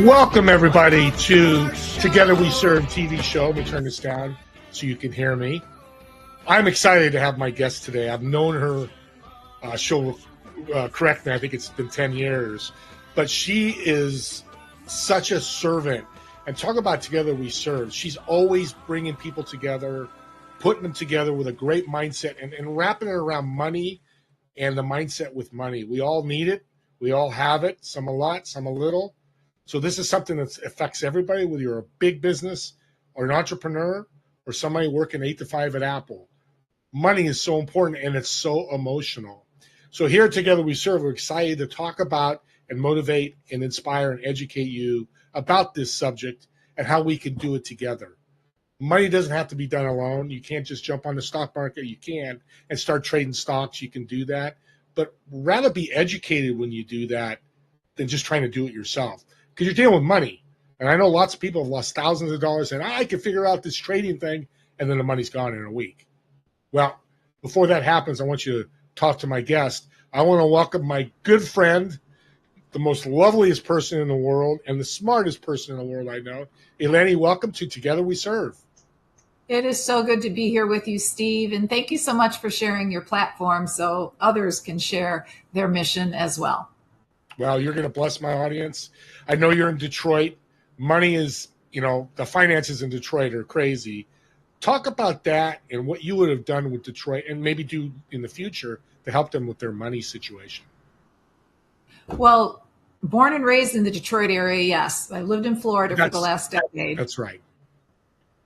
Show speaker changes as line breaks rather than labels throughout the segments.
Welcome, everybody, to Together We Serve TV show. Let me turn this down so you can hear me. I'm excited to have my guest today. I've known her, she'll correct me, I think it's been 10 years. But she is such a servant. And talk about Together We Serve. She's always bringing people together, putting them together with a great mindset, and wrapping it around money and the mindset with money. We all need it. We all have it, some a lot, some a little. So this is something that affects everybody, whether you're a big business or an entrepreneur or somebody working 8 to 5 at Apple. Money is so important and it's so emotional. So here at Together We Serve, we're excited to talk about and motivate and inspire and educate you about this subject and how we can do it together. Money doesn't have to be done alone. You can't just jump on the stock market. You can and start trading stocks. You can do that. But rather be educated when you do that than just trying to do it yourself. Because you're dealing with money. And I know lots of people have lost thousands of dollars and I can figure out this trading thing, and then the money's gone in a week. Well, before that happens, I want you to talk to my guest. I want to welcome my good friend, the most loveliest person in the world and the smartest person in the world I know. Eleni, welcome to Together We Serve.
It is so good to be here with you, Steve. And thank you so much for sharing your platform so others can share their mission as well.
Well, you're going to bless my audience. I know you're in Detroit. Money is, the finances in Detroit are crazy. Talk about that and what you would have done with Detroit and maybe do in the future to help them with their money situation.
Well, born and raised in the Detroit area, yes. I lived in Florida for the last decade.
That's right.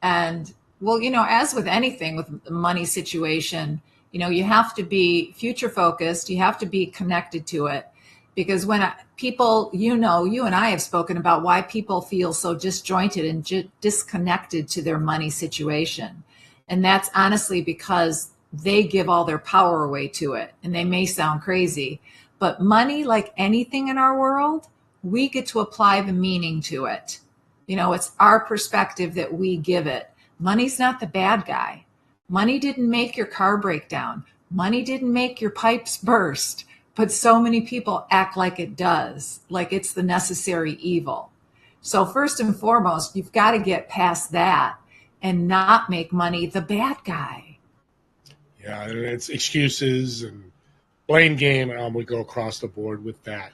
And, well, as with anything with the money situation, you have to be future focused. You have to be connected to it. Because when people, you and I have spoken about why people feel so disjointed and disconnected to their money situation. And that's honestly because they give all their power away to it. And they may sound crazy, but money, like anything in our world, we get to apply the meaning to it. It's our perspective that we give it. Money's not the bad guy. Money didn't make your car break down. Money didn't make your pipes burst. But so many people act like it does, like it's the necessary evil. So first and foremost, you've got to get past that and not make money the bad guy.
Yeah, and it's excuses and blame game, and we go across the board with that.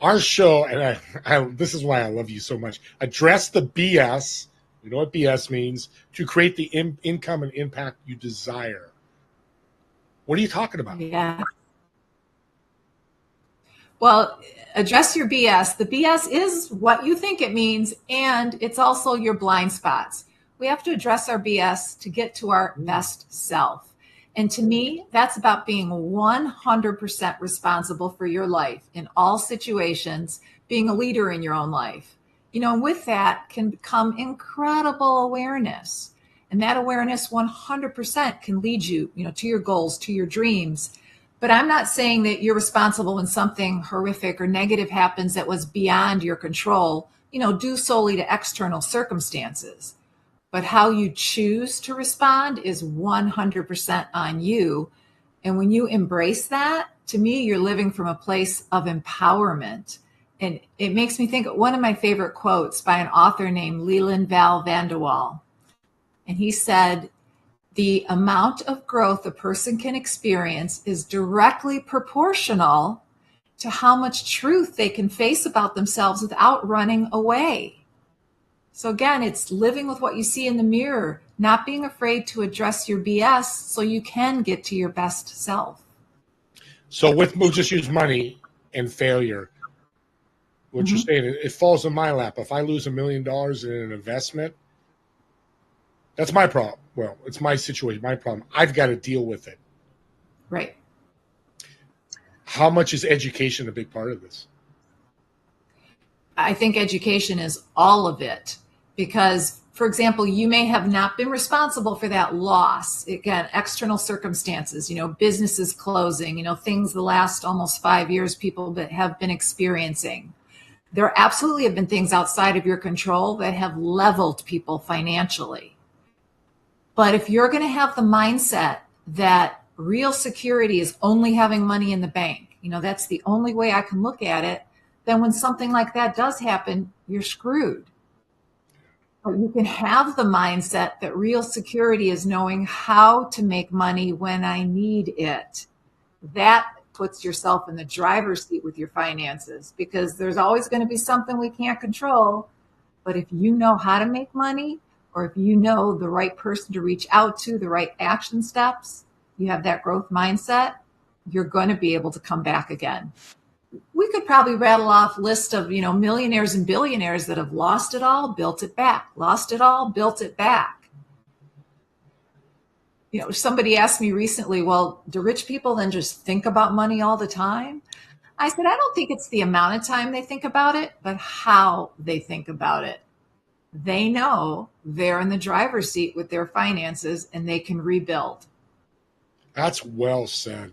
Our show, and I this is why I love you so much, address the BS, you know what BS means, to create the income and impact you desire. What are you talking about?
Yeah. Well, address your BS. The BS is what you think it means, and it's also your blind spots. We have to address our BS to get to our best self. And to me, that's about being 100% responsible for your life in all situations, being a leader in your own life. And with that can come incredible awareness. And that awareness 100% can lead you, to your goals, to your dreams. But I'm not saying that you're responsible when something horrific or negative happens that was beyond your control, due solely to external circumstances. But how you choose to respond is 100% on you. And when you embrace that, to me, you're living from a place of empowerment. And it makes me think of one of my favorite quotes by an author named Leland Val Vanderwall. And he said, "The amount of growth a person can experience is directly proportional to how much truth they can face about themselves without running away." So again, it's living with what you see in the mirror, not being afraid to address your BS so you can get to your best self.
So we'll just use money and failure. What you're saying, it falls in my lap. If I lose $1 million in an investment, that's my problem. Well, it's my situation, my problem. I've got to deal with it.
Right.
How much is education a big part of this?
I think education is all of it because, for example, you may have not been responsible for that loss. Again, external circumstances, businesses closing, things the last almost 5 years people have been experiencing. There absolutely have been things outside of your control that have leveled people financially. But if you're going to have the mindset that real security is only having money in the bank, that's the only way I can look at it, then when something like that does happen, you're screwed. But you can have the mindset that real security is knowing how to make money when I need it. That puts yourself in the driver's seat with your finances, because there's always going to be something we can't control. But if you know how to make money, or if you know the right person to reach out to, the right action steps, you have that growth mindset, you're going to be able to come back again. We could probably rattle off a list of, millionaires and billionaires that have lost it all, built it back, lost it all, built it back. Somebody asked me recently, well, do rich people then just think about money all the time? I said, I don't think it's the amount of time they think about it, but how they think about it. They know they're in the driver's seat with their finances and they can rebuild.
That's well said.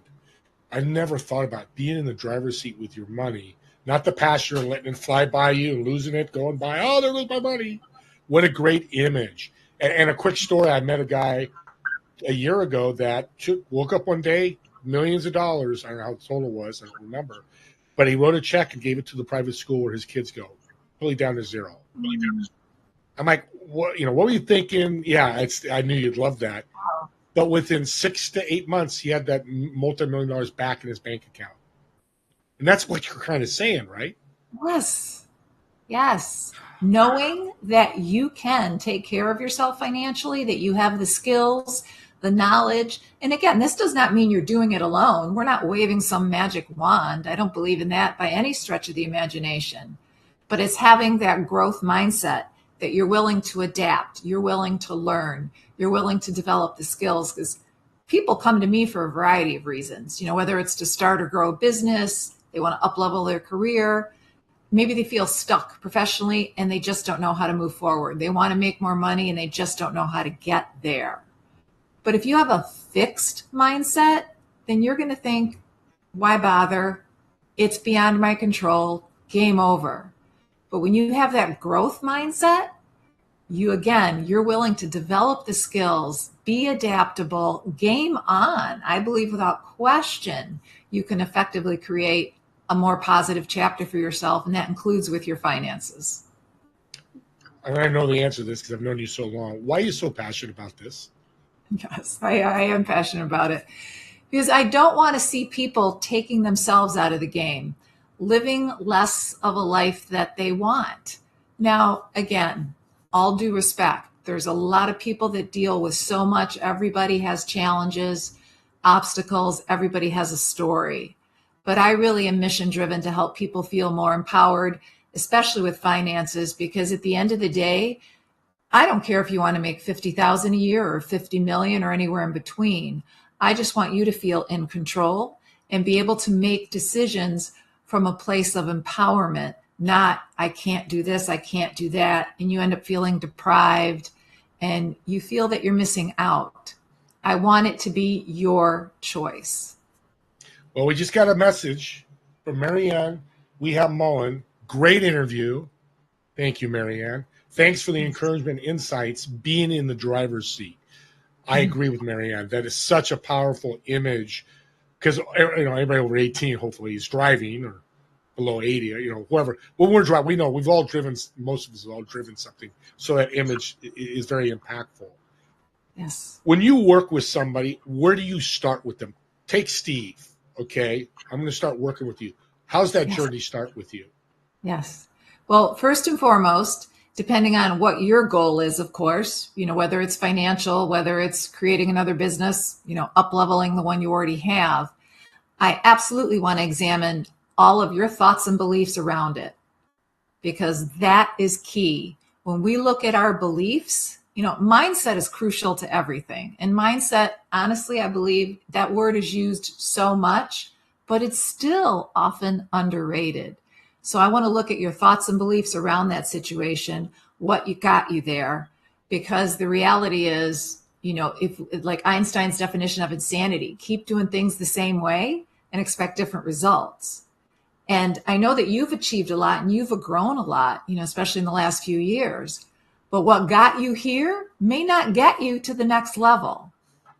I never thought about being in the driver's seat with your money, not the passenger and letting it fly by you and losing it, going by, oh, there goes my money. What a great image. And a quick story, I met a guy a year ago that woke up one day, millions of dollars, I don't know how the total was, I don't remember, but he wrote a check and gave it to the private school where his kids go, fully down to zero. I'm like, what were you thinking? Yeah, I knew you'd love that. But within 6 to 8 months, he had that multi-million dollars back in his bank account. And that's what you're kind of saying, right?
Yes. Knowing that you can take care of yourself financially, that you have the skills, the knowledge. And again, this does not mean you're doing it alone. We're not waving some magic wand. I don't believe in that by any stretch of the imagination. But it's having that growth mindset that you're willing to adapt, you're willing to learn, you're willing to develop the skills, because people come to me for a variety of reasons, whether it's to start or grow a business, they want to up-level their career, maybe they feel stuck professionally and they just don't know how to move forward. They want to make more money and they just don't know how to get there. But if you have a fixed mindset, then you're going to think, why bother? It's beyond my control, game over. But when you have that growth mindset, you're willing to develop the skills, be adaptable, game on. I believe without question, you can effectively create a more positive chapter for yourself, and that includes with your finances.
And I know the answer to this because I've known you so long. Why are you so passionate about this?
Yes, I am passionate about it because I don't want to see people taking themselves out of the game, living less of a life that they want. Now, again, all due respect, there's a lot of people that deal with so much. Everybody has challenges, obstacles. Everybody has a story. But I really am mission driven to help people feel more empowered, especially with finances, because at the end of the day, I don't care if you want to make 50,000 a year or 50 million or anywhere in between. I just want you to feel in control and be able to make decisions from a place of empowerment, not I can't do this, I can't do that. And you end up feeling deprived and you feel that you're missing out. I want it to be your choice.
Well, we just got a message from Marianne. We have Mullen. Great interview. Thank you, Marianne. Thanks for the encouragement, insights, being in the driver's seat. I agree with Marianne. That is such a powerful image because everybody over 18 hopefully is driving or below 80, whoever. When we're driving, we know we've all driven, most of us have all driven something. So that image is very impactful.
Yes.
When you work with somebody, where do you start with them? Take Steve, okay? I'm going to start working with you. How's that journey start with you?
Yes. Well, first and foremost, depending on what your goal is, of course, whether it's financial, whether it's creating another business, up leveling the one you already have, I absolutely want to examine all of your thoughts and beliefs around it, because that is key. When we look at our beliefs, mindset is crucial to everything. And mindset, honestly, I believe that word is used so much, but it's still often underrated. So I want to look at your thoughts and beliefs around that situation, what you got you there, because the reality is, if like Einstein's definition of insanity, keep doing things the same way and expect different results. And I know that you've achieved a lot and you've grown a lot, especially in the last few years. But what got you here may not get you to the next level.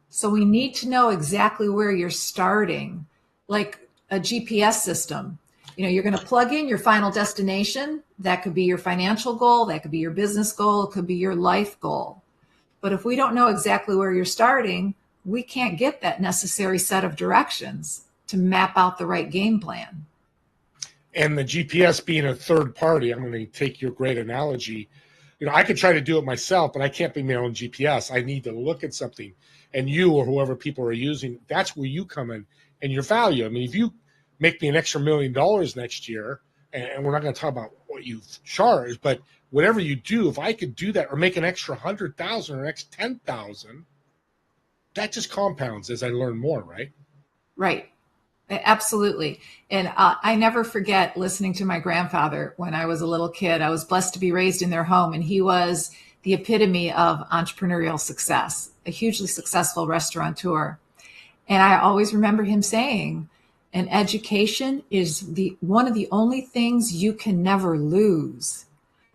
So we need to know exactly where you're starting, like a GPS system. You're going to plug in your final destination. That could be your financial goal. That could be your business goal. It could be your life goal. But if we don't know exactly where you're starting, we can't get that necessary set of directions to map out the right game plan.
And the GPS being a third party, I'm going to take your great analogy. I could try to do it myself, but I can't be my own GPS. I need to look at something. And you or whoever people are using, that's where you come in and your value. I mean, if you make me an extra $1 million next year, and we're not going to talk about what you charge, but whatever you do, if I could do that or make an extra 100,000 or an extra 10,000, that just compounds as I learn more, right?
Right. Absolutely. And I never forget listening to my grandfather when I was a little kid. I was blessed to be raised in their home, and he was the epitome of entrepreneurial success, a hugely successful restaurateur. And I always remember him saying, an education is one of the only things you can never lose,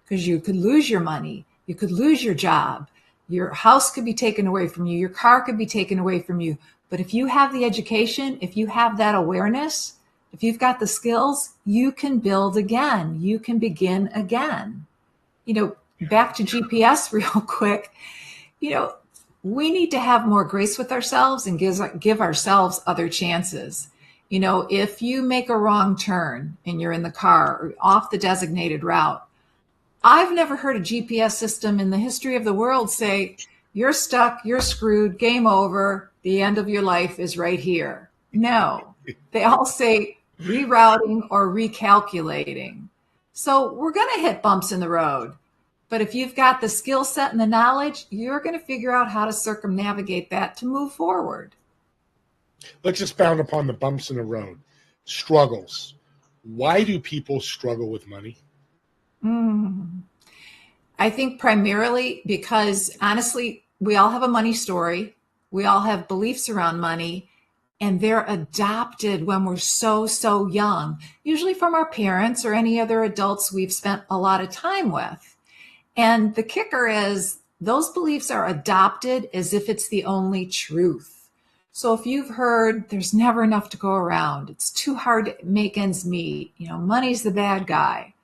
because you could lose your money, you could lose your job, your house could be taken away from you, your car could be taken away from you. But if you have the education, if you have that awareness, if you've got the skills, you can build again. You can begin again. Back to GPS real quick. We need to have more grace with ourselves and give ourselves other chances. If you make a wrong turn and you're in the car or off the designated route, I've never heard a GPS system in the history of the world say, you're stuck, you're screwed, game over, the end of your life is right here. No, they all say rerouting or recalculating. So we're going to hit bumps in the road. But if you've got the skill set and the knowledge, you're going to figure out how to circumnavigate that to move forward.
Let's expound upon the bumps in the road. Struggles. Why do people struggle with money?
I think primarily because, honestly, we all have a money story. We all have beliefs around money, and they're adopted when we're so young, usually from our parents or any other adults we've spent a lot of time with. And the kicker is those beliefs are adopted as if it's the only truth. So if you've heard there's never enough to go around, it's too hard to make ends meet, money's the bad guy,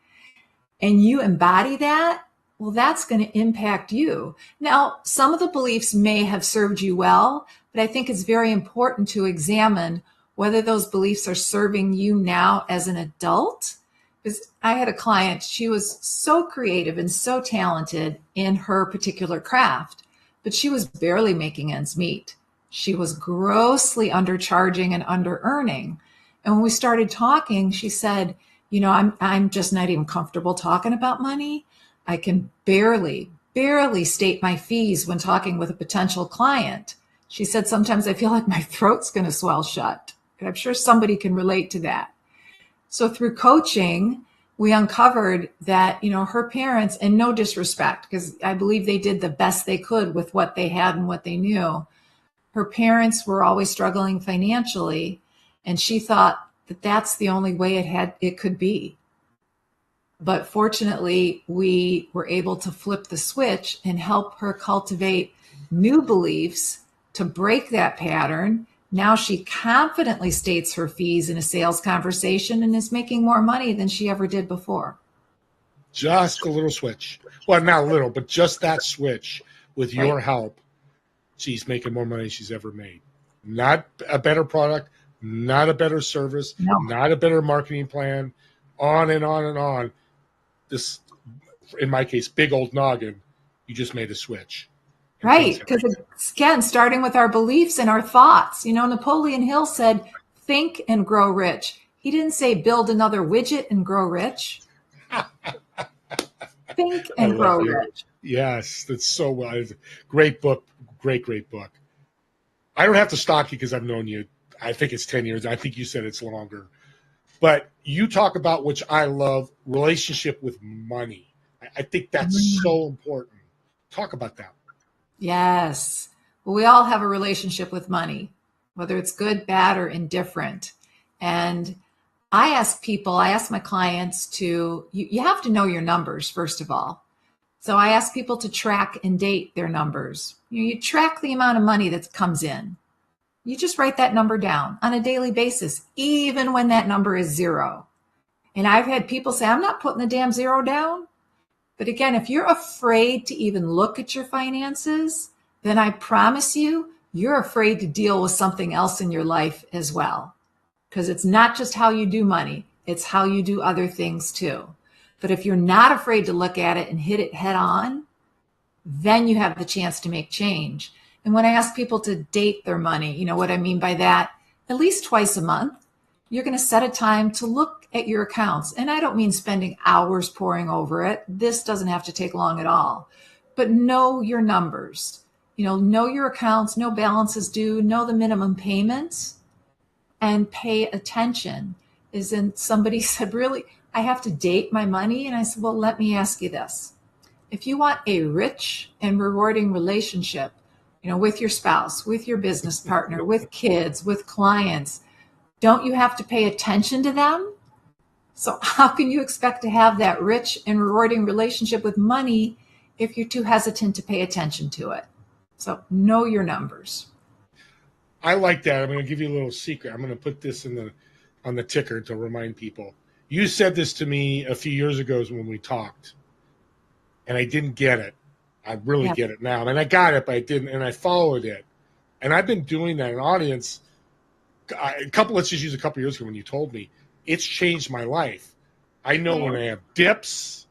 and you embody that, well, that's going to impact you. Now, some of the beliefs may have served you well, but I think it's very important to examine whether those beliefs are serving you now as an adult. Because I had a client, she was so creative and so talented in her particular craft, but she was barely making ends meet. She was grossly undercharging and under earning. And when we started talking, she said, I'm just not even comfortable talking about money. I can barely state my fees when talking with a potential client. She said, sometimes I feel like my throat's going to swell shut. And I'm sure somebody can relate to that. So through coaching, we uncovered that, her parents, and no disrespect, because I believe they did the best they could with what they had and what they knew. Her parents were always struggling financially, and she thought that that's the only way it could be. But fortunately, we were able to flip the switch and help her cultivate new beliefs to break that pattern. Now she confidently states her fees in a sales conversation and is making more money than she ever did before.
Just a little switch. Well, not a little, but just that switch with your help. She's making more money than she's ever made. Not a better product, not a better service, not a better marketing plan, on and on and on. This in my case, big old noggin, you just made a switch.
Right. Because again, starting with our beliefs and our thoughts, Napoleon Hill said, think and grow rich. He didn't say build another widget and grow rich. Think and grow rich.
Yes, that's so well. Great book. Great book. I don't have to stalk you because I've known you. I think it's 10 years. I think you said it's longer. But you talk about, which I love, relationship with money. I think that's so important. Talk about that.
Yes. Well, we all have a relationship with money, whether it's good, bad, or indifferent. And I ask my clients you have to know your numbers, first of all. So I ask people to track and date their numbers. You track the amount of money that comes in. You just write that number down on a daily basis, even when that number is zero. And I've had people say, I'm not putting the damn zero down. But again, if you're afraid to even look at your finances, then I promise you're afraid to deal with something else in your life as well. Because it's not just how you do money, it's how you do other things too. But if you're not afraid to look at it and hit it head on, then you have the chance to make change. And when I ask people to date their money, what I mean by that, at least twice a month, you're going to set a time to look at your accounts. And I don't mean spending hours poring over it. This doesn't have to take long at all. But know your numbers. Know your accounts, know balances due, know the minimum payments, and pay attention. Somebody said, really, I have to date my money? And I said, well, let me ask you this. If you want a rich and rewarding relationship, with your spouse, with your business partner, with kids, with clients, don't you have to pay attention to them? So how can you expect to have that rich and rewarding relationship with money if you're too hesitant to pay attention to it? So know your numbers.
I like that. I'm going to give you a little secret. I'm going to put this on the ticker to remind people. You said this to me a few years ago when we talked, and I didn't get it. I really get it now. And I got it, but I didn't, and I followed it. And I've been doing that in audience. Let's just use a couple years ago when you told me. It's changed my life. I know when I have dips,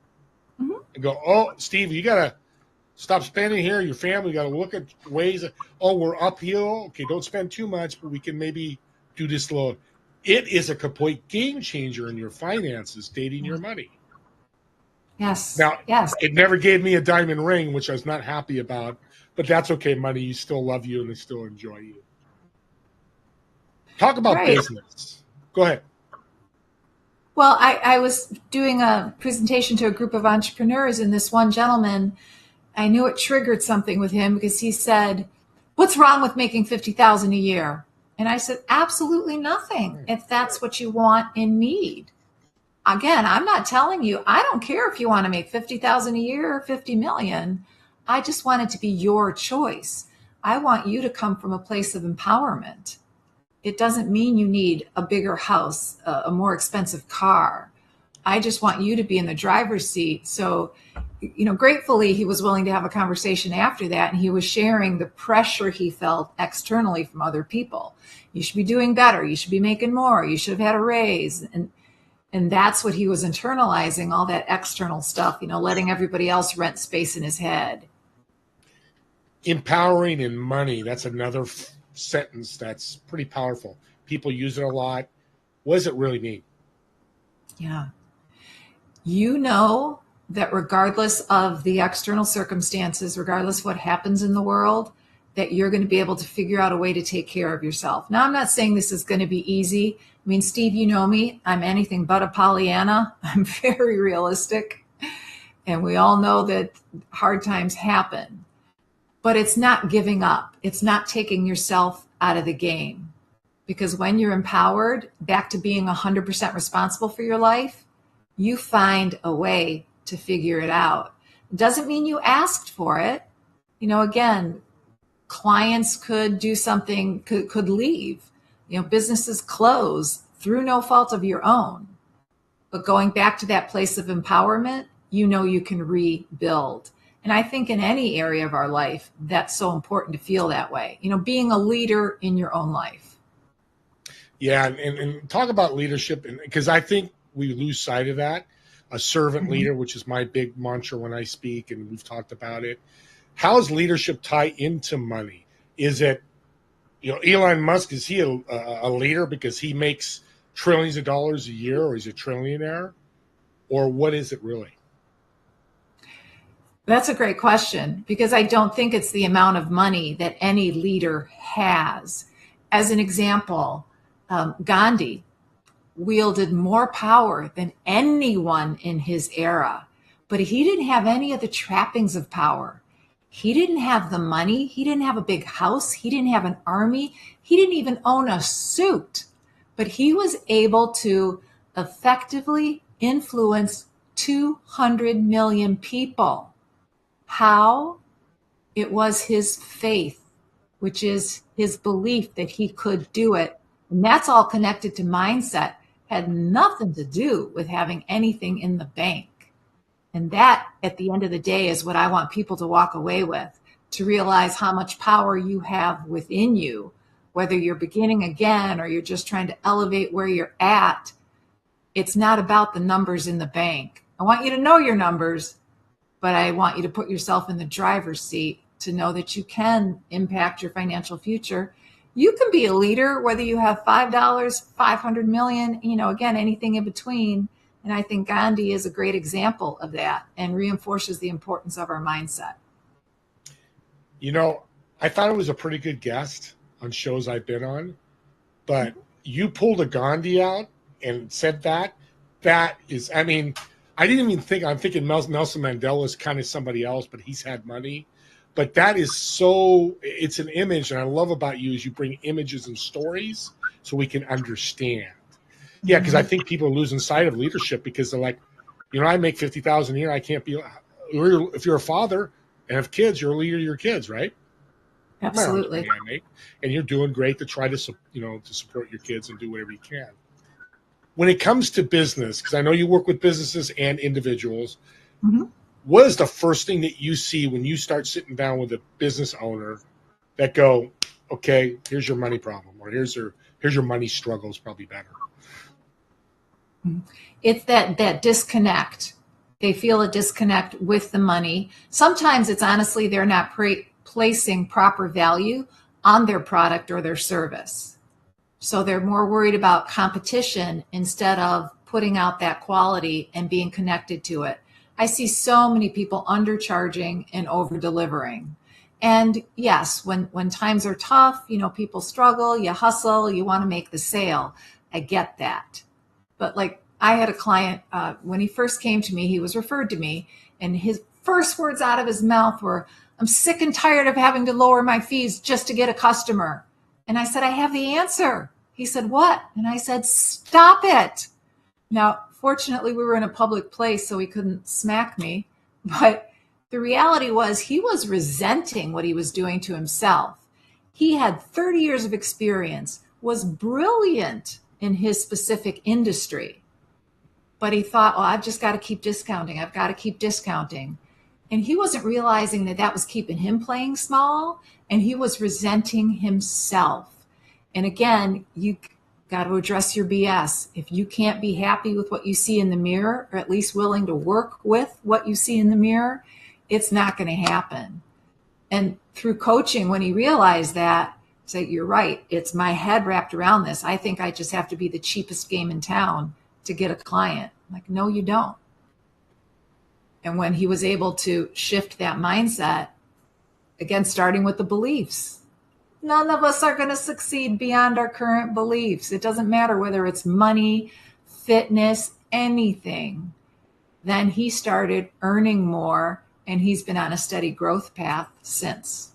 I go, oh, Steve, you got to stop spending here. Your family got to look at ways. We're uphill. Okay, don't spend too much, but we can maybe do this little. It is a complete game changer in your finances, dating your money.
Yes.
Now, it never gave me a diamond ring, which I was not happy about, but that's okay, money. You still love you and they still enjoy you. Talk about business. Go ahead.
Well, I was doing a presentation to a group of entrepreneurs, and this one gentleman, I knew it triggered something with him because he said, what's wrong with making $50,000 a year? And I said, absolutely nothing if that's what you want and need. Again, I'm not telling you, I don't care if you want to make $50,000 a year or 50 million. I just want it to be your choice. I want you to come from a place of empowerment. It doesn't mean you need a bigger house, a more expensive car. I just want you to be in the driver's seat. So, gratefully, he was willing to have a conversation after that. And he was sharing the pressure he felt externally from other people. You should be doing better. You should be making more. You should have had a raise. And that's what he was internalizing, all that external stuff, letting everybody else rent space in his head.
Empowering in money. That's another sentence that's pretty powerful. People use it a lot. What does it really mean?
Yeah. That regardless of the external circumstances, regardless of what happens in the world, that you're going to be able to figure out a way to take care of yourself. Now, I'm not saying this is going to be easy. I mean, Steve, you know me. I'm anything but a Pollyanna. I'm very realistic. And we all know that hard times happen. But it's not giving up. It's not taking yourself out of the game. Because when you're empowered, back to being 100% responsible for your life, you find a way to figure it out. It doesn't mean you asked for it. Again, clients could do something, could leave. Businesses close through no fault of your own. But going back to that place of empowerment, you can rebuild. And I think in any area of our life, that's so important to feel that way. Being a leader in your own life.
Yeah, and talk about leadership, because I think we lose sight of that. a servant leader, which is my big mantra when I speak, and we've talked about it. How does leadership tie into money? Is it, Elon Musk, is he a leader because he makes trillions of dollars a year, or is he a trillionaire? Or what is it really?
That's a great question, because I don't think it's the amount of money that any leader has. As an example, Gandhi wielded more power than anyone in his era, but he didn't have any of the trappings of power. He didn't have the money. He didn't have a big house. He didn't have an army. He didn't even own a suit, but he was able to effectively influence 200 million people. How? It was his faith, which is his belief that he could do it. And that's all connected to mindset, had nothing to do with having anything in the bank. And that, at the end of the day, is what I want people to walk away with, to realize how much power you have within you, whether you're beginning again or you're just trying to elevate where you're at. It's not about the numbers in the bank. I want you to know your numbers, but I want you to put yourself in the driver's seat to know that you can impact your financial future. You can be a leader, whether you have $5, 500 million, again, anything in between. And I think Gandhi is a great example of that and reinforces the importance of our mindset.
I thought it was a pretty good guest on shows I've been on, but you pulled a Gandhi out and said that is, I didn't even think, I'm thinking Nelson Mandela is kind of somebody else, but he's had money. But that is it's an image, and I love about you is you bring images and stories so we can understand. Yeah, because I think people are losing sight of leadership because they're like, I make $50,000 a year. I can't be. If you're a father and have kids, you're a leader of your kids, right?
Absolutely.
And you're doing great to try to support your kids and do whatever you can. When it comes to business, because I know you work with businesses and individuals, what is the first thing that you see when you start sitting down with a business owner that go, okay, here's your money problem, or here's your money struggles, probably better?
It's that disconnect. They feel a disconnect with the money. Sometimes it's honestly they're not placing proper value on their product or their service. So they're more worried about competition instead of putting out that quality and being connected to it. I see so many people undercharging and over-delivering. And yes, when times are tough, people struggle, you hustle, you want to make the sale. I get that. But like I had a client, when he first came to me, he was referred to me, and his first words out of his mouth were, "I'm sick and tired of having to lower my fees just to get a customer." And I said, "I have the answer." He said, "What?" And I said, "Stop it." Now, fortunately, we were in a public place, so he couldn't smack me. But the reality was he was resenting what he was doing to himself. He had 30 years of experience, was brilliant in his specific industry. But he thought, I've just got to keep discounting. I've got to keep discounting. And he wasn't realizing that was keeping him playing small, and he was resenting himself. And again, you got to address your BS. If you can't be happy with what you see in the mirror, or at least willing to work with what you see in the mirror, it's not going to happen. And through coaching, when he realized that, he said, "You're right. It's my head wrapped around this. I think I just have to be the cheapest game in town to get a client." I'm like, no, you don't. And when he was able to shift that mindset, again, starting with the beliefs, none of us are going to succeed beyond our current beliefs. It doesn't matter whether it's money, fitness, anything. Then he started earning more, and he's been on a steady growth path since.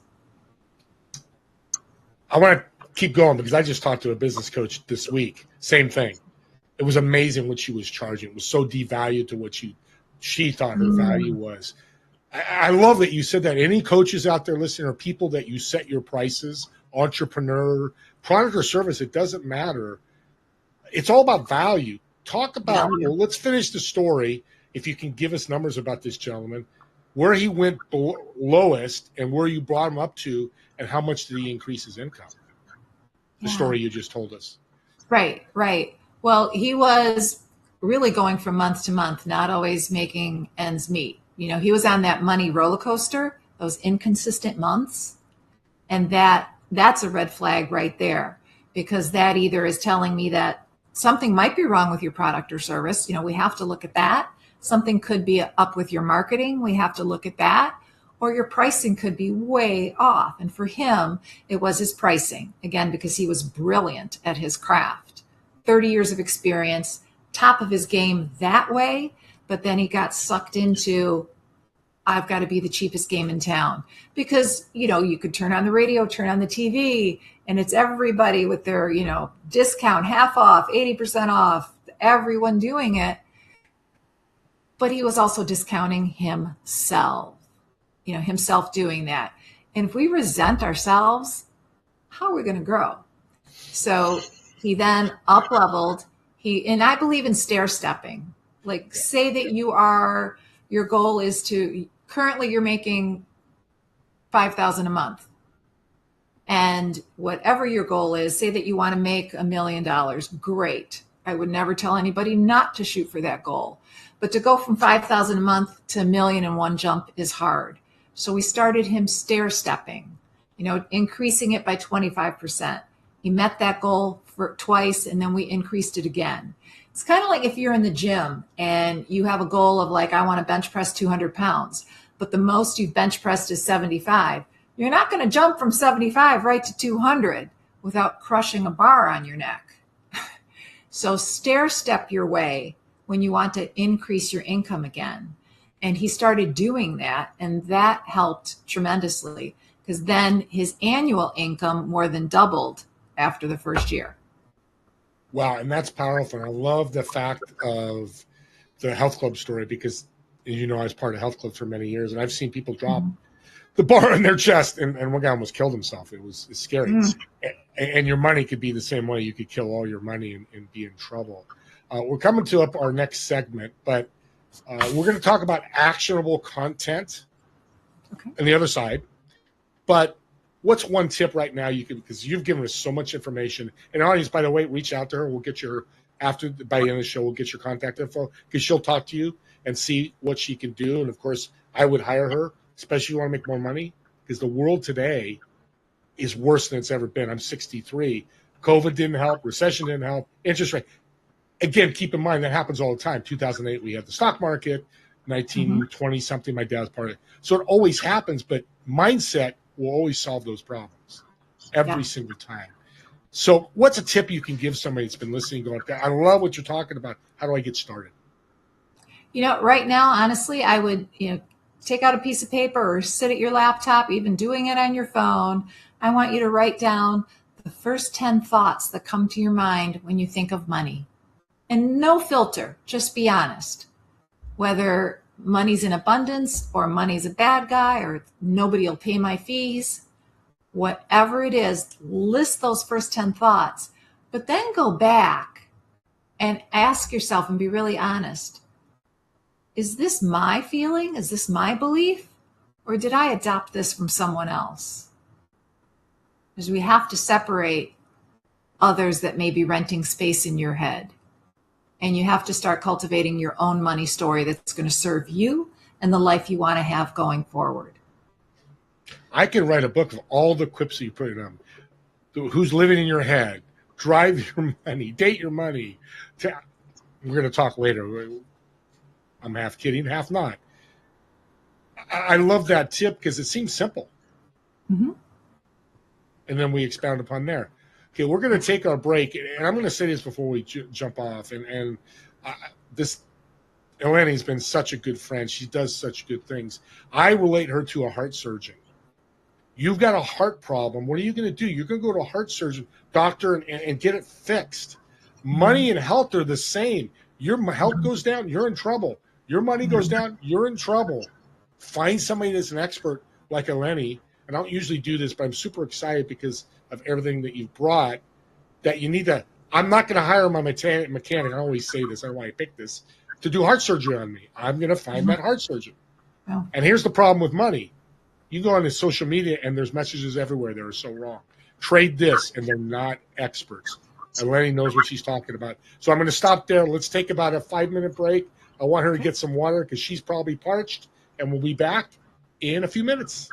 I want to keep going because I just talked to a business coach this week. Same thing. It was amazing what she was charging. It was so devalued to what she thought her value was. I love that you said that. Any coaches out there listening, or people that you set your prices, entrepreneur, product or service, it doesn't matter. It's all about value. Talk about, let's finish the story. If you can give us numbers about this gentleman, where he went lowest and where you brought him up to, and how much did he increase his income? The story you just told us.
Right. Well, he was really going from month to month, not always making ends meet. He was on that money roller coaster, those inconsistent months. And that's a red flag right there, because that either is telling me that something might be wrong with your product or service. We have to look at that. Something could be up with your marketing. We have to look at that. Or your pricing could be way off. And for him, it was his pricing, again, because he was brilliant at his craft. 30 years of experience, top of his game that way. But then he got sucked into, I've got to be the cheapest game in town, because, you could turn on the radio, turn on the TV, and it's everybody with their, discount, half off, 80% off, everyone doing it. But he was also discounting himself, himself doing that. And if we resent ourselves, how are we going to grow? So he then up leveled. And I believe in stair stepping. Like, say that your goal is currently you're making $5,000 a month. And whatever your goal is, say that you want to make $1 million. Great. I would never tell anybody not to shoot for that goal. But to go from $5,000 a month to $1 million in one jump is hard. So we started him stair stepping, increasing it by 25%. He met that goal for twice, and then we increased it again. It's kind of like if you're in the gym and you have a goal of I want to bench press 200 pounds, but the most you've bench pressed is 75. You're not going to jump from 75 right to 200 without crushing a bar on your neck. So stair step your way when you want to increase your income again. And he started doing that, and that helped tremendously, because then his annual income more than doubled after the first year.
Wow, and that's powerful. And I love the fact of the health club story, because, I was part of health clubs for many years, and I've seen people drop the bar on their chest, and one guy almost killed himself. It's scary. And your money could be the same way. You could kill all your money and be in trouble. We're coming to up our next segment, but we're going to talk about actionable content on the other side. But what's one tip right now because you've given us so much information. And audience, by the way, reach out to her. We'll get by the end of the show, we'll get your contact info, because she'll talk to you and see what she can do. And of course, I would hire her, especially if you want to make more money, because the world today is worse than it's ever been. I'm 63. COVID didn't help. Recession didn't help. Interest rate. Again, keep in mind that happens all the time. 2008, we had the stock market. 1920 something, my dad's part of it. So it always happens, but mindset will always solve those problems every single time. So what's a tip you can give somebody that's been listening, going, I love what you're talking about. How do I get started?
Right now, honestly, I would, take out a piece of paper or sit at your laptop, even doing it on your phone. I want you to write down the first 10 thoughts that come to your mind when you think of money. And no filter, just be honest. Whether money's in abundance or money's a bad guy or nobody will pay my fees, whatever it is, list those first 10 thoughts, but then go back and ask yourself and be really honest. Is this my feeling? Is this my belief? Or did I adopt this from someone else? Because we have to separate others that may be renting space in your head. And you have to start cultivating your own money story that's going to serve you and the life you want to have going forward.
I can write a book of all the quips that you put in. Who's living in your head? Drive your money. Date your money. We're going to talk later. I'm half kidding, half not. I love that tip because it seems simple. And then we expound upon there. Okay, we're going to take our break, and I'm going to say this before we jump off. And this Eleni's been such a good friend. She does such good things. I relate her to a heart surgeon. You've got a heart problem. What are you going to do? You're going to go to a heart surgeon, doctor, and get it fixed. Money and health are the same. Your health goes down, you're in trouble. Your money goes down, you're in trouble. Find somebody that's an expert like Eleni. And I don't usually do this, but I'm super excited because of everything that you've brought, that you need to. I'm not going to hire my mechanic. I always say this. I don't know why I picked this, to do heart surgery on me. I'm going to find that heart surgeon.
Oh.
And here's the problem with money. You go on to social media and there's messages everywhere that are so wrong. Trade this, and they're not experts. Eleni knows what she's talking about. So I'm going to stop there. Let's take about a 5-minute break. I want her to get some water because she's probably parched, and we'll be back in a few minutes.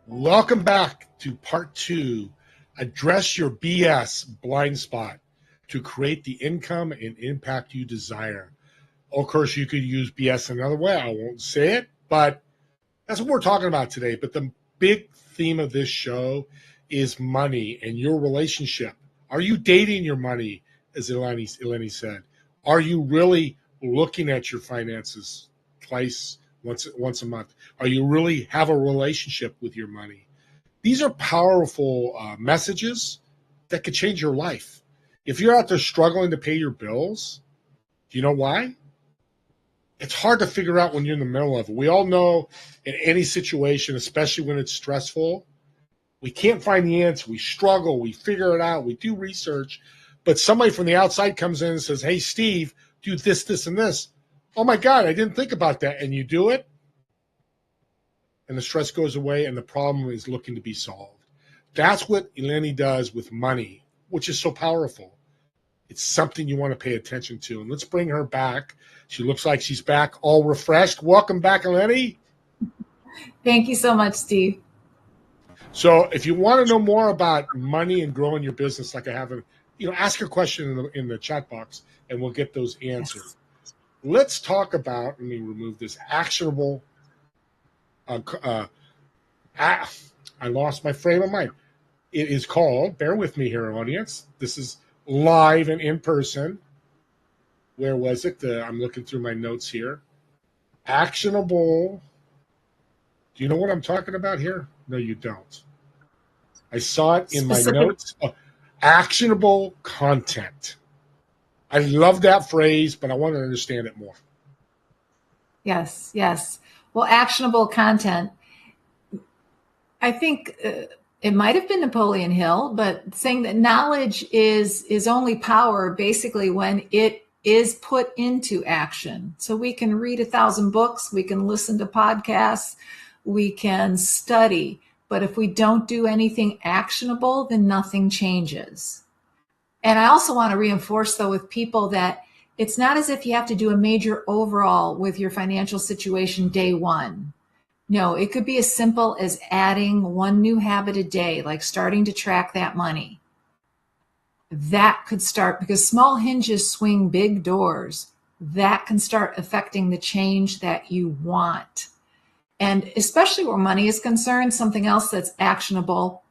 Welcome back to part 2. Address your BS blind spot to create the income and impact you desire. Of course, you could use BS another way. I won't say it, but that's what we're talking about today. But the big theme of this show is money and your relationship. Are you dating your money, as Eleni said? Are you really looking at your finances once a month? Are you really have a relationship with your money? These are powerful messages that could change your life. If you're out there struggling to pay your bills, do you know why? It's hard to figure out when you're in the middle of it. We all know in any situation, especially when it's stressful, we can't find the answer. We struggle. We figure it out. We do research. But somebody from the outside comes in and says, hey, Steve, do this, this, and this. Oh, my God, I didn't think about that. And you do it, and the stress goes away, and the problem is looking to be solved. That's what Eleni does with money, which is so powerful. It's something you want to pay attention to. And let's bring her back. She looks like she's back all refreshed. Welcome back, Eleni.
Thank you so much, Steve.
So if you want to know more about money and growing your business, like I have, ask your question in the chat box, and we'll get those answered. Yes. Let's talk about, let me remove this, actionable. I lost my frame of mind. It is called, bear with me here, audience. This is live and in person. Where was it? I'm looking through my notes here. Actionable Do you know what I'm talking about here? No, you don't. I saw it in my
Specific.
notes. Oh, actionable content. I love that phrase, but I want to understand it more.
Yes, yes. Well, actionable content. I think it might have been Napoleon Hill, but saying that knowledge is only power basically when it is put into action. So we can read 1,000 books, we can listen to podcasts, we can study, but if we don't do anything actionable, then nothing changes. And I also want to reinforce, though, with people that it's not as if you have to do a major overhaul with your financial situation day one. No, it could be as simple as adding one new habit a day, like starting to track that money. That could start, because small hinges swing big doors. That can start affecting the change that you want. And especially where money is concerned, something else that's actionable.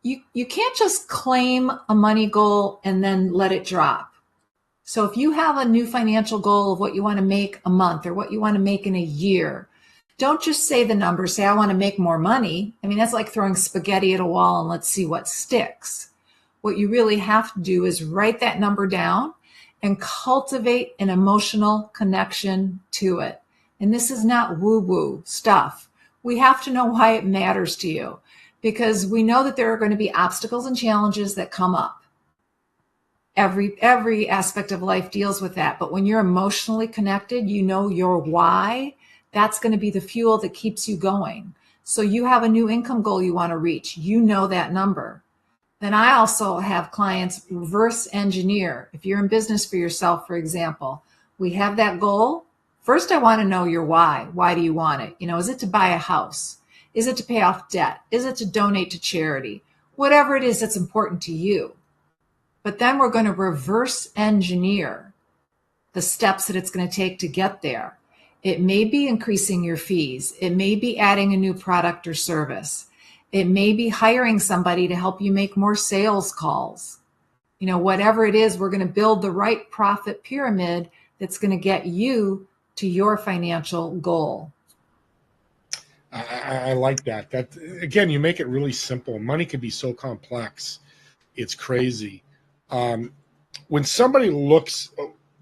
You can't just claim a money goal and then let it drop. So if you have a new financial goal of what you want to make a month or what you want to make in a year, don't just say the number, say, I want to make more money. I mean, that's like throwing spaghetti at a wall and let's see what sticks. What you really have to do is write that number down and cultivate an emotional connection to it. And this is not woo-woo stuff. We have to know why it matters to you, because we know that there are going to be obstacles and challenges that come up. Every aspect of life deals with that. But when you're emotionally connected, you know your why. That's going to be the fuel that keeps you going. So you have a new income goal you want to reach. You know that number. Then I also have clients reverse engineer. If you're in business for yourself, for example, we have that goal. First, I want to know your why. Why do you want it? Is it to buy a house? Is it to pay off debt? Is it to donate to charity? Whatever it is that's important to you. But then we're going to reverse engineer the steps that it's going to take to get there. It may be increasing your fees. It may be adding a new product or service. It may be hiring somebody to help you make more sales calls. Whatever it is, we're going to build the right profit pyramid that's going to get you to your financial goal.
I like that. That again, you make it really simple. Money can be so complex; it's crazy. When somebody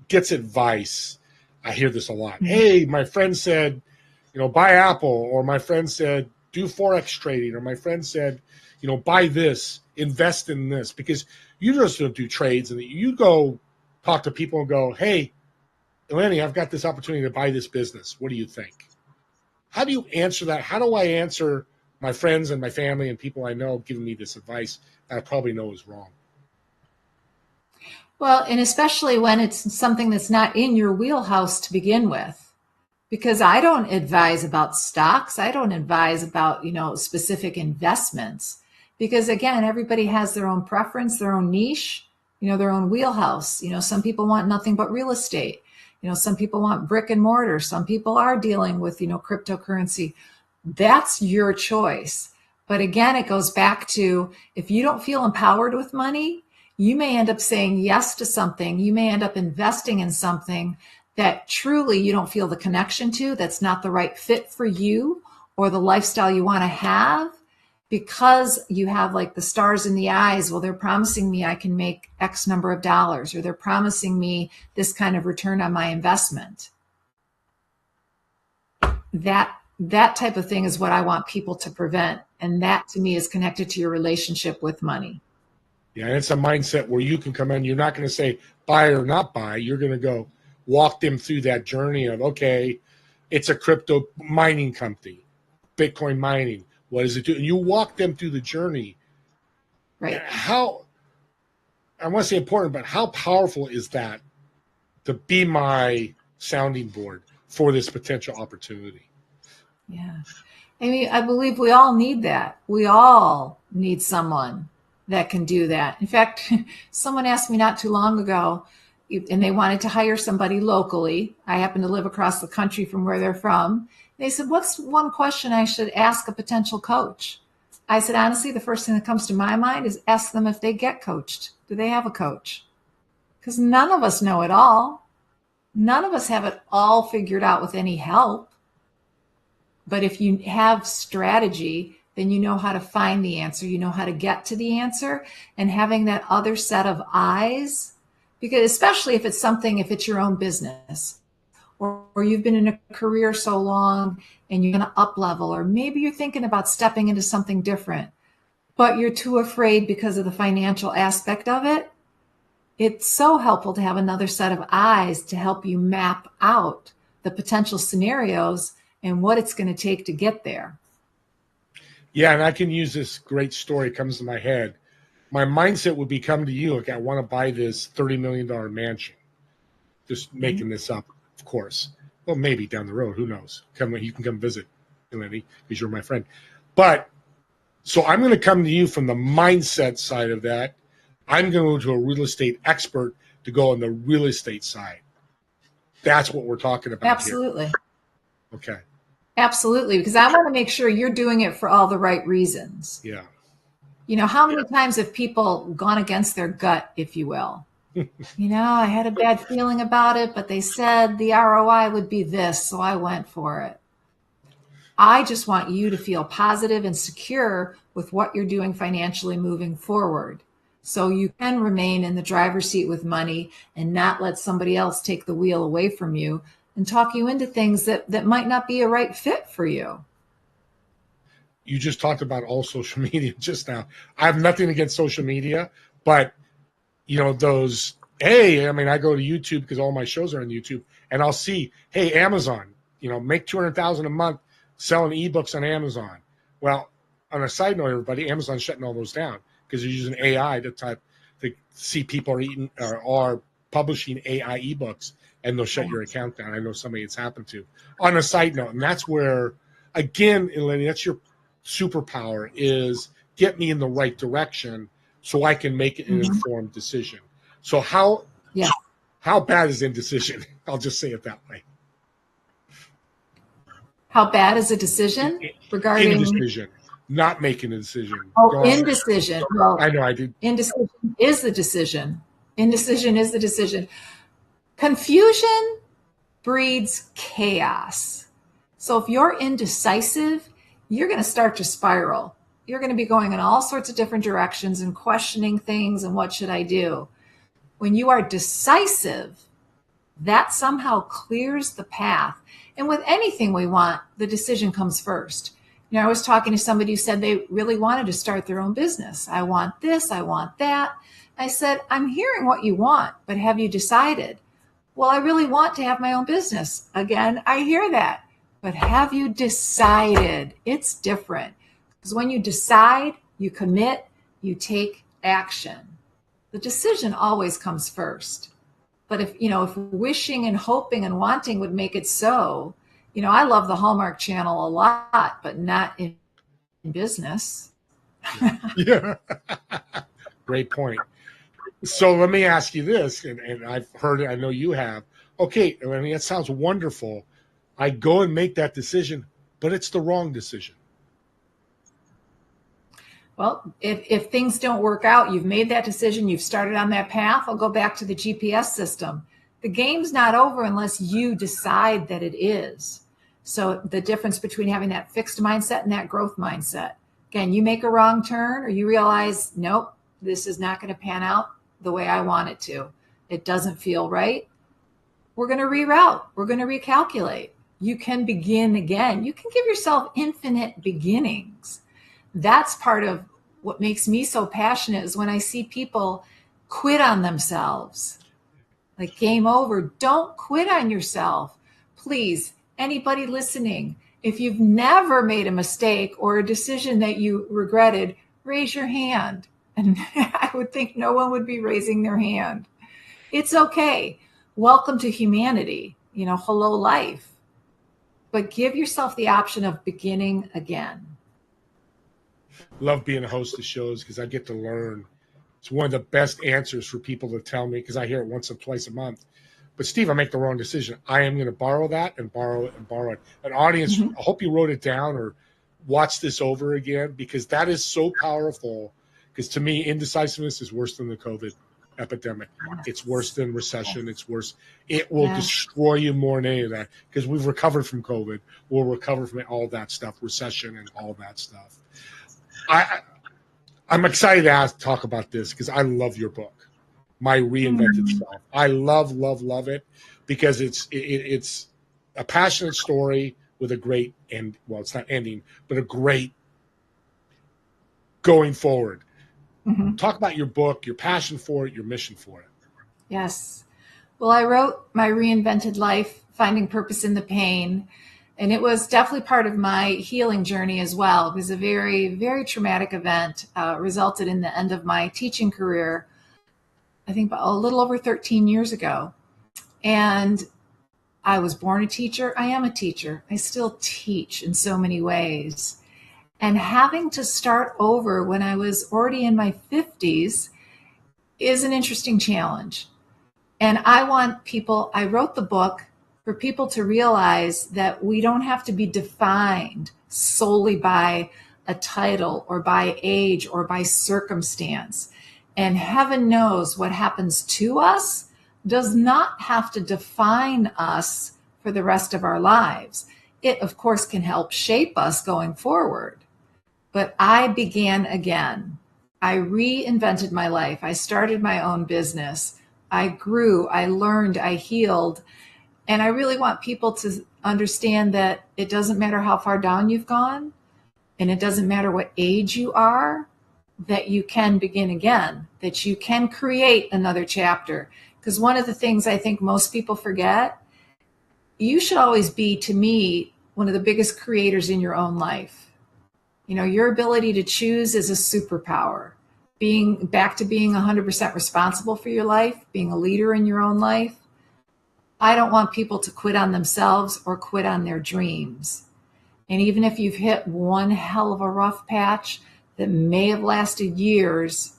gets advice, I hear this a lot.
Mm-hmm.
Hey, my friend said, buy Apple, or my friend said, do Forex trading, or my friend said, buy this, invest in this, because you just don't do trades, and you go talk to people and go, hey, Eleni, I've got this opportunity to buy this business. What do you think? How do you answer that? How do I answer my friends and my family and people I know giving me this advice that I probably know is wrong?
Well, and especially when it's something that's not in your wheelhouse to begin with, because I don't advise about stocks. I don't advise about, specific investments, because again, everybody has their own preference, their own niche, their own wheelhouse. Some people want nothing but real estate. Some people want brick and mortar. Some people are dealing with, cryptocurrency. That's your choice. But again, it goes back to, if you don't feel empowered with money, you may end up saying yes to something. You may end up investing in something that truly you don't feel the connection to, that's not the right fit for you or the lifestyle you want to have, because you have like the stars in the eyes. Well, they're promising me I can make X number of dollars, or they're promising me this kind of return on my investment. That type of thing is what I want people to prevent. And that to me is connected to your relationship with money.
Yeah, and it's a mindset where you can come in. You're not going to say buy or not buy. You're going to go walk them through that journey of, okay, it's a crypto mining company, Bitcoin mining. What does it do? And you walk them through the journey.
Right.
How, I want to say important, but how powerful is that to be my sounding board for this potential opportunity?
Yeah. I mean, I believe we all need that. We all need someone that can do that. In fact, someone asked me not too long ago, and they wanted to hire somebody locally. I happen to live across the country from where they're from. They said, what's one question I should ask a potential coach? I said, honestly, the first thing that comes to my mind is ask them if they get coached. Do they have a coach? Because none of us know it all. None of us have it all figured out with any help. But if you have strategy, then you know how to find the answer. You know how to get to the answer, and having that other set of eyes, because especially if it's your own business, or you've been in a career so long and you're going to up level, or maybe you're thinking about stepping into something different, but you're too afraid because of the financial aspect of it. It's so helpful to have another set of eyes to help you map out the potential scenarios and what it's going to take to get there.
Yeah, and I can use this great story, comes to my head. My mindset would be come to you, like, I want to buy this $30 million mansion. Just making this up, of course. Well, maybe down the road, who knows? You can come visit, Eleni, because you're my friend. But so I'm going to come to you from the mindset side of that. I'm going to go to a real estate expert to go on the real estate side. That's what we're talking about.
Absolutely.
Here. Okay.
Absolutely, because I want to make sure you're doing it for all the right reasons.
Yeah.
You know, how many times have people gone against their gut, if you will? I had a bad feeling about it, but they said the ROI would be this, so I went for it. I just want you to feel positive and secure with what you're doing financially moving forward, so you can remain in the driver's seat with money and not let somebody else take the wheel away from you and talk you into things that might not be a right fit for you.
You just talked about all social media just now. I have nothing against social media, but those, I go to YouTube because all my shows are on YouTube, and I'll see, hey, Amazon, make $200,000 a month selling ebooks on Amazon. Well, on a side note, everybody, Amazon's shutting all those down because they're using AI to see people are publishing AI ebooks, and they'll shut your account down. I know somebody it's happened to. On a side note, and that's where, again, Eleni, that's your superpower, is get me in the right direction so I can make an informed decision. So how bad is indecision? I'll just say it that way.
How bad is a decision regarding
indecision? Not making a decision.
Indecision. Well,
I know I did.
Indecision is the decision. Indecision is the decision. Confusion breeds chaos. So if you're indecisive, you're going to start to spiral. You're going to be going in all sorts of different directions and questioning things and what should I do? When you are decisive, that somehow clears the path. And with anything we want, the decision comes first. I was talking to somebody who said they really wanted to start their own business. I want this, I want that. I said, I'm hearing what you want, but have you decided? Well, I really want to have my own business. Again, I hear that, but have you decided? It's different. Because when you decide, you commit, you take action. The decision always comes first. But if wishing and hoping and wanting would make it so, I love the Hallmark Channel a lot, but not in business.
Yeah. Great point. So let me ask you this, and I've heard it, I know you have. Okay, that sounds wonderful. I go and make that decision, but it's the wrong decision.
Well, if things don't work out, you've made that decision, you've started on that path, I'll go back to the GPS system. The game's not over unless you decide that it is. So the difference between having that fixed mindset and that growth mindset. Again, you make a wrong turn or you realize, nope, this is not going to pan out the way I want it to. It doesn't feel right. We're going to reroute. We're going to recalculate. You can begin again. You can give yourself infinite beginnings. That's part of what makes me so passionate, is when I see people quit on themselves. Like, game over. Don't quit on yourself. Please, anybody listening, if you've never made a mistake or a decision that you regretted, raise your hand. And I would think no one would be raising their hand. It's okay. Welcome to humanity. Hello, life. But give yourself the option of beginning again.
Love being a host of shows because I get to learn. It's one of the best answers for people to tell me, because I hear it once or twice a month. But Steve, I make the wrong decision. I am going to borrow that and borrow it and borrow it. An audience, I hope you wrote it down or watch this over again, because that is so powerful. Because to me, indecisiveness is worse than the COVID. epidemic.
Yes.
It's worse than recession.
Yes.
It's worse. It will
Yes.
destroy you more than any of that, because we've recovered from COVID. We'll recover from all that stuff, recession and all that stuff. I'm excited to talk about this because I love your book, My Reinvented Self. I love it because it's a passionate story with a great end. Well, it's not ending, but a great going forward.
Mm-hmm.
Talk about your book, your passion for it, your mission for it.
Yes. Well, I wrote My Reinvented Life, Finding Purpose in the Pain. And it was definitely part of my healing journey as well. It was a very, very traumatic event, resulted in the end of my teaching career, I think a little over 13 years ago. And I was born a teacher. I am a teacher. I still teach in so many ways. And having to start over when I was already in my 50s is an interesting challenge. And I wrote the book for people to realize that we don't have to be defined solely by a title or by age or by circumstance. And heaven knows what happens to us does not have to define us for the rest of our lives. It, of course, can help shape us going forward. But I began again. I reinvented my life. I started my own business. I grew, I learned, I healed. And I really want people to understand that it doesn't matter how far down you've gone, and it doesn't matter what age you are, that you can begin again, that you can create another chapter. Because one of the things I think most people forget, you should always be, to me, one of the biggest creators in your own life. You know, your ability to choose is a superpower. Being back to being 100% responsible for your life, being a leader in your own life. I don't want people to quit on themselves or quit on their dreams. And even if you've hit one hell of a rough patch that may have lasted years,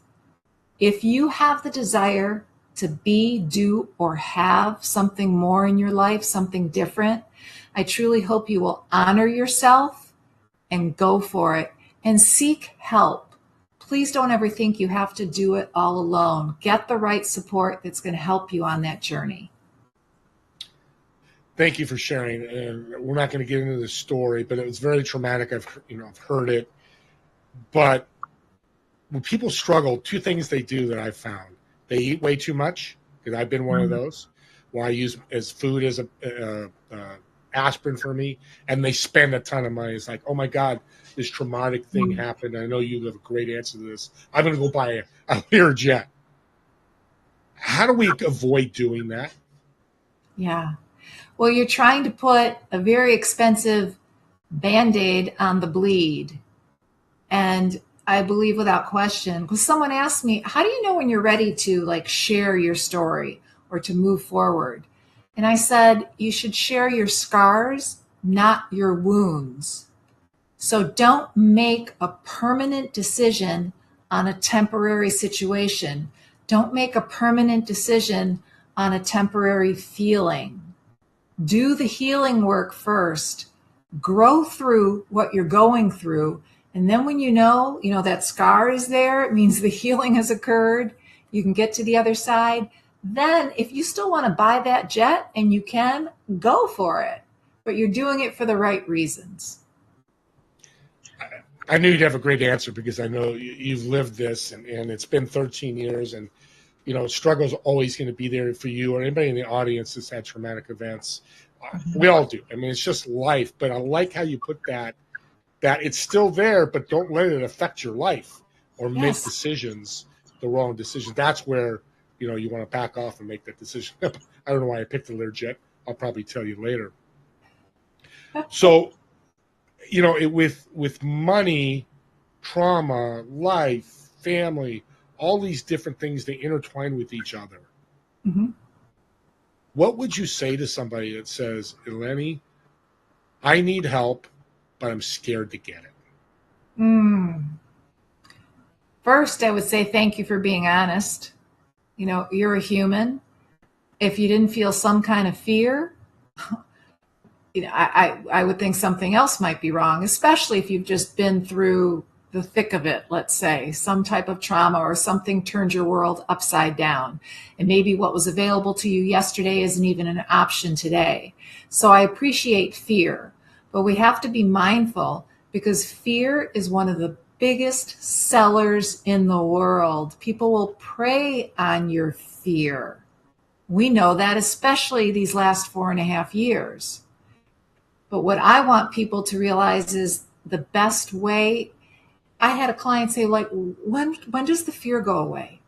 if you have the desire to be, do, or have something more in your life, something different, I truly hope you will honor yourself and go for it and seek help. Please don't ever think you have to do it all alone. Get the right support that's going to help you on that journey.
Thank you for sharing. And we're not going to get into the story, but it was very traumatic. I've heard it. But when people struggle, two things they do that I've found: they eat way too much, because I've been one of those, where I use as food as a aspirin for me, and they spend a ton of money. It's like, oh my God, this traumatic thing happened. I know you have a great answer to this. I'm going to go buy a Learjet. How do we avoid doing that?
Yeah. Well, you're trying to put a very expensive Band-Aid on the bleed. And I believe without question, because someone asked me, how do you know when you're ready to share your story or to move forward? And I said, you should share your scars, not your wounds. So don't make a permanent decision on a temporary situation. Don't make a permanent decision on a temporary feeling. Do the healing work first. Grow through what you're going through. And then when you know that scar is there, it means the healing has occurred. You can get to the other side. Then if you still want to buy that jet, and you can, go for it. But you're doing it for the right reasons.
I knew you'd have a great answer, because I know you've lived this, and it's been 13 years, and struggle's always going to be there for you or anybody in the audience that's had traumatic events. We all do. I mean, it's just life. But I like how you put that it's still there, but don't let it affect your life or make decisions, the wrong decisions. That's where you want to back off and make that decision. I don't know why I picked the Learjet. I'll probably tell you later. So, with money, trauma, life, family, all these different things, they intertwine with each other.
Mm-hmm.
What would you say to somebody that says, Eleni, I need help, but I'm scared to get it?
First, I would say thank you for being honest. You're a human. If you didn't feel some kind of fear, I would think something else might be wrong, especially if you've just been through the thick of it, let's say, some type of trauma or something turned your world upside down. And maybe what was available to you yesterday isn't even an option today. So I appreciate fear, but we have to be mindful because fear is one of the biggest sellers in the world. People will prey on your fear. We know that, especially these last 4.5 years. But what I want people to realize is the best way. I had a client say, like, when does the fear go away?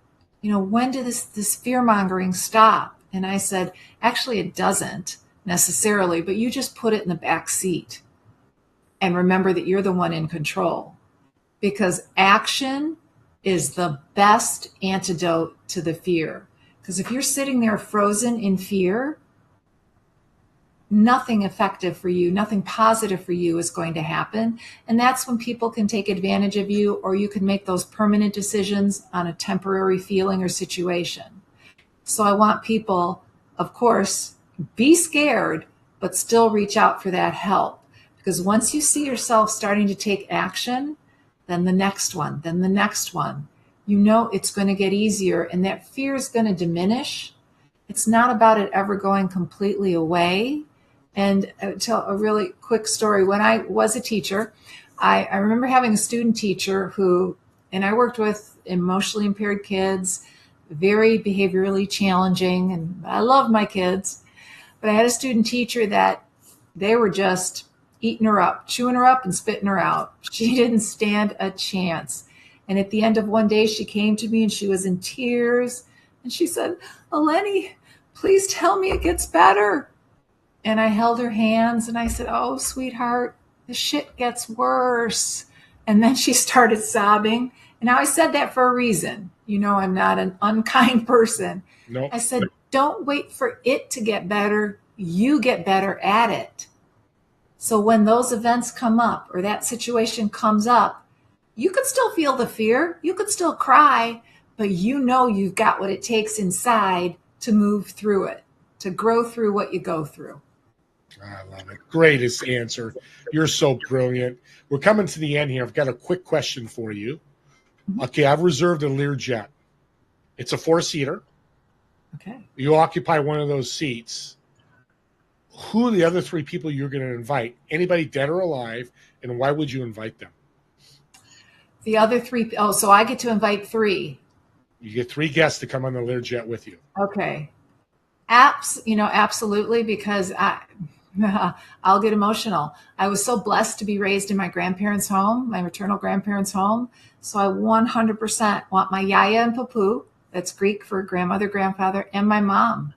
When does this fear mongering stop? And I said, actually, it doesn't necessarily, but you just put it in the back seat and remember that you're the one in control, because action is the best antidote to the fear. Because if you're sitting there frozen in fear, nothing effective for you, nothing positive for you is going to happen. And that's when people can take advantage of you, or you can make those permanent decisions on a temporary feeling or situation. So I want people, of course, be scared, but still reach out for that help. Because once you see yourself starting to take action, then the next one, then the next one, it's going to get easier and that fear is going to diminish. It's not about it ever going completely away. And I'll tell a really quick story. When I was a teacher, I remember having a student teacher and I worked with emotionally impaired kids, very behaviorally challenging, and I love my kids. But I had a student teacher that they were just eating her up, chewing her up and spitting her out. She didn't stand a chance. And at the end of one day, she came to me and she was in tears. And she said, Eleni, please tell me it gets better. And I held her hands and I said, oh, sweetheart, the shit gets worse. And then she started sobbing. And now I said that for a reason. I'm not an unkind person.
No.
I said, don't wait for it to get better. You get better at it. So when those events come up or that situation comes up, you could still feel the fear. You could still cry, but you've got what it takes inside to move through it, to grow through what you go through.
I love it. Greatest answer. You're so brilliant. We're coming to the end here. I've got a quick question for you. Okay, I've reserved a Learjet. It's a 4-seater.
Okay.
You occupy one of those seats. Who are the other 3 people you're going to invite? Anybody dead or alive, and why would you invite them?
The other 3, so I get to invite 3.
You get 3 guests to come on the Learjet with you.
Okay. Absolutely, because I'll get emotional. I was so blessed to be raised in my grandparents' home, my maternal grandparents' home. So I 100% want my yaya and papu, that's Greek for grandmother, grandfather, and my mom.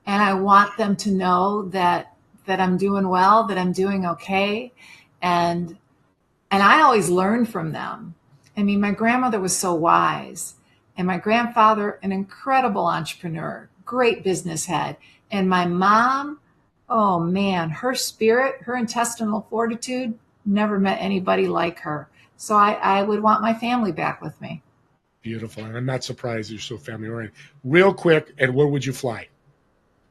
And I want them to know that I'm doing well, that I'm doing okay. And I always learn from them. I mean, my grandmother was so wise, and my grandfather, an incredible entrepreneur, great business head. And my mom, oh man, her spirit, her intestinal fortitude, never met anybody like her. So I would want my family back with me.
Beautiful. And I'm not surprised you're so family oriented. Real quick, and where would you fly?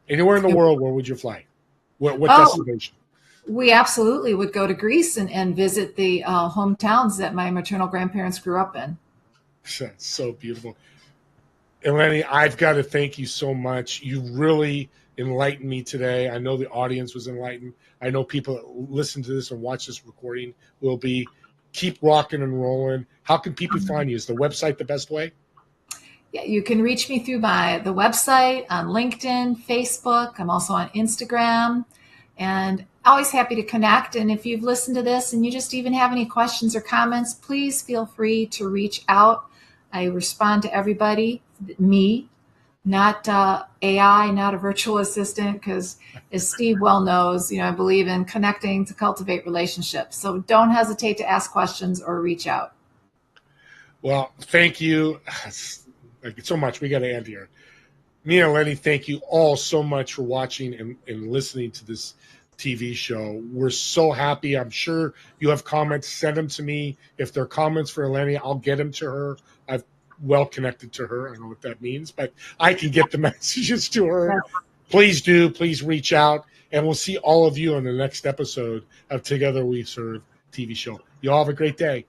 Anywhere in the world, where would you fly? What destination?
We absolutely would go to Greece and visit the hometowns that my maternal grandparents grew up in.
That's so beautiful. Eleni, I've got to thank you so much. You really enlightened me today. I know the audience was enlightened. I know people that listen to this and watch this recording will be. Keep rocking and rolling. How can people find you? Is the website the best way?
Yeah, you can reach me through the website, on LinkedIn, Facebook. I'm also on Instagram, and always happy to connect. And if you've listened to this and you just even have any questions or comments, please feel free to reach out. I respond to everybody, me, not AI, not a virtual assistant, because as Steve well knows, I believe in connecting to cultivate relationships. So don't hesitate to ask questions or reach out.
Well, thank you so much. We got to end here. Me and Eleni, thank you all so much for watching and listening to this TV show. We're so happy. I'm sure you have comments. Send them to me. If they're comments for Eleni, I'll get them to her. I've well connected to her. I don't know what that means, but I can get the messages to her. Please do. Please reach out. And we'll see all of you on the next episode of Together We Serve TV show. You all have a great day.